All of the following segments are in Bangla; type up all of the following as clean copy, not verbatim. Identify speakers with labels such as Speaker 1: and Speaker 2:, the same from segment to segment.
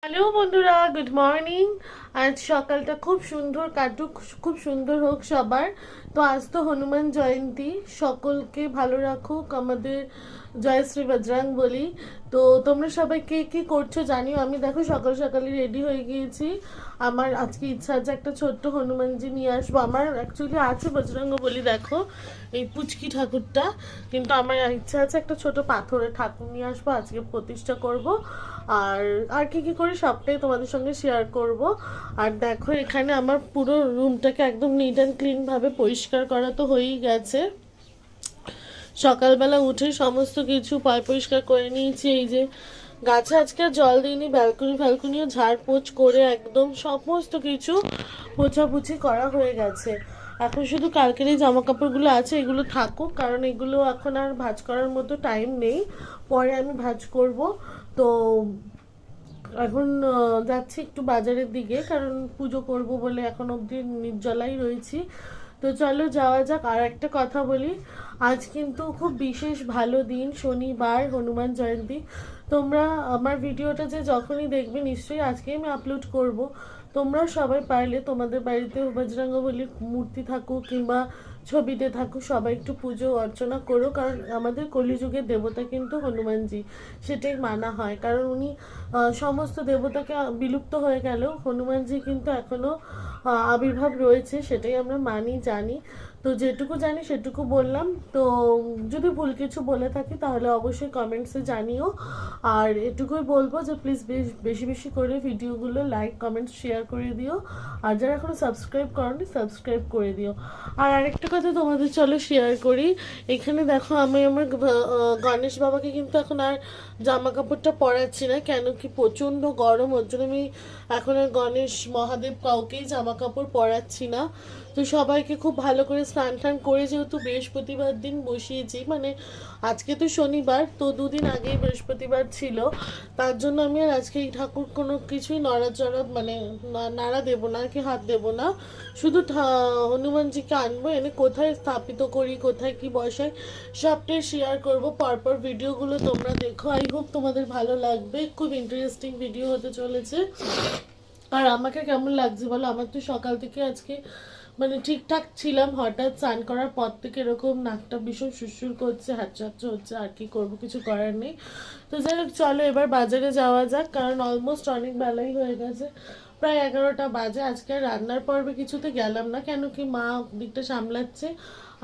Speaker 1: হ্যালো বন্ধুরা, গুড মর্নিং। আজ সকালটা খুব সুন্দর কাটুক, খুব সুন্দর হোক সবার। তো আজ তো হনুমান জয়ন্তী, সকলকে ভালো রাখুক আমাদের জয় শ্রী বজরং বলি। তো তোমরা সবাই কে কি করছো জানিও। আমি দেখো সকাল সকালই রেডি হয়ে গিয়েছি। আমার আজকে ইচ্ছা আছে একটা ছোট্ট হনুমানজি নিয়ে আসবো। আমার অ্যাকচুয়ালি আছে বজরঙ্গ বলি, দেখো এই পুচকি ঠাকুরটা, কিন্তু আমার ইচ্ছা আছে একটা ছোট পাথরের ঠাকুর নিয়ে আসবো, আজকে প্রতিষ্ঠা করব। আর আর কি কি করি সবটাই তোমাদের সঙ্গে শেয়ার করব। আর দেখো এখানে আমার পুরো রুমটাকে একদম নিট অ্যান্ড ক্লিন ভাবে পরিষ্কার করা তো হয়েই গেছে। সকালবেলা উঠে সমস্ত কিছু পরিষ্কার করে নিয়েছি। এই যে গাছে আজকে আর জল দিইনি, ব্যালকনিও ঝাড়পোছ করে একদম সমস্ত কিছু পোছাপুছি করা হয়ে গেছে। এখন শুধু কালকের এই জামা কাপড়গুলো আছে, এগুলো থাকুক, কারণ এগুলো এখন আর ভাঁজ করার মতো টাইম নেই, পরে আমি ভাঁজ করব। তো এখন যাচ্ছি একটু বাজারের দিকে, কারণ পুজো করব বলে এখন অবধি নির্জলাই রয়েছি। তো চলো যাওয়া যাক। আর একটা কথা বলি, আজ কিন্তু খুব বিশেষ ভালো দিন, শনিবার, হনুমান জয়ন্তী। তোমরা আমার ভিডিওটা যে যখনই দেখবে নিশ্চয়ই আজকেই আমি আপলোড করব। তোমরা সবাই পারলে তোমাদের বাড়িতে বজরঙ্গবলীর মূর্তি থাকুক কিংবা ছবিতে থাকুক, সবাই একটু পুজো অর্চনা করো, কারণ আমাদের কলিযুগের দেবতা কিন্তু হনুমানজি, সেটাই মানা হয়। কারণ উনি সমস্ত দেবতাকে বিলুপ্ত হয়ে গেলেও হনুমানজি কিন্তু এখনো আবির্ভাব রয়েছে, সেটাই আমরা মানি জানি। তো যেটুকু জানি সেটুকু বললাম। তো যদি ভুল কিছু বলে থাকি তাহলে অবশ্যই কমেন্টসে জানিও। আর এটুকুই বলবো যে প্লিজ বেশি বেশি করে ভিডিওগুলো লাইক কমেন্ট শেয়ার করে দিও। আর যারা এখনো সাবস্ক্রাইব করনি সাবস্ক্রাইব করে দিও। আর আরেকটা কথা তোমাদের চলো শেয়ার করি। এখানে দেখো আমি আমার গণেশ বাবাকে কিন্তু এখন আর জামা কাপড়টা পরাচ্ছি না, কেন কি প্রচণ্ড গরম, ওর জন্য আমি এখন আর গণেশ মহাদেব কাউকেই জামা কাপড় পরাচ্ছি না। তো সবাইকে খুব ভালো করে স্নান টান করে, যেহেতু বৃহস্পতিবার দিন বসিয়েছি, মানে আজকে তো শনিবার, তো দুদিন আগেই বৃহস্পতিবার ছিল, তার জন্য আমি আর আজকে এই ঠাকুর কোনো কিছুই নড়াচড়া মানে নাড়া দেবো না, কি হাত দেবো না। শুধু হনুমানজিকে আনবো, এনে কোথায় স্থাপিত করি, কোথায় কি বসাই, সবটাই শেয়ার করবো। পরপর ভিডিওগুলো তোমরা দেখো, আই হোপ তোমাদের ভালো লাগবে, খুব ইন্টারেস্টিং ভিডিও হতে চলেছে। আর আমাকে কেমন লাগছে বলো, আমার তো সকাল থেকে আজকে মানে ঠিকঠাক ছিলাম, হঠাৎ স্নান করার পর থেকে এরকম নাকটা ভীষণ সুরসুর করছে, হাঁচড়াচ্ছ হচ্ছে, আর কি করব, কিছু করার নেই। তো যাই হোক চলো এবার বাজারে যাওয়া যাক, কারণ অলমোস্ট অনেক বেলাই হয়ে গেছে, প্রায় 11টা বাজে। আজকে আর রান্নার পর্বে কিছুতে গেলাম না, কেন কি মা দিকটা সামলাচ্ছে,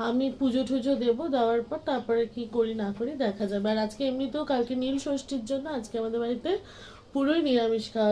Speaker 1: আমি পুজো টুজো দেবো, দেওয়ার পর তারপরে কি করি না করি দেখা যাবে। আর আজকে এমনিতেও কালকে নীল ষষ্ঠীর জন্য আজকে আমাদের বাড়িতে পুরোই নিরামিষ খাওয়া।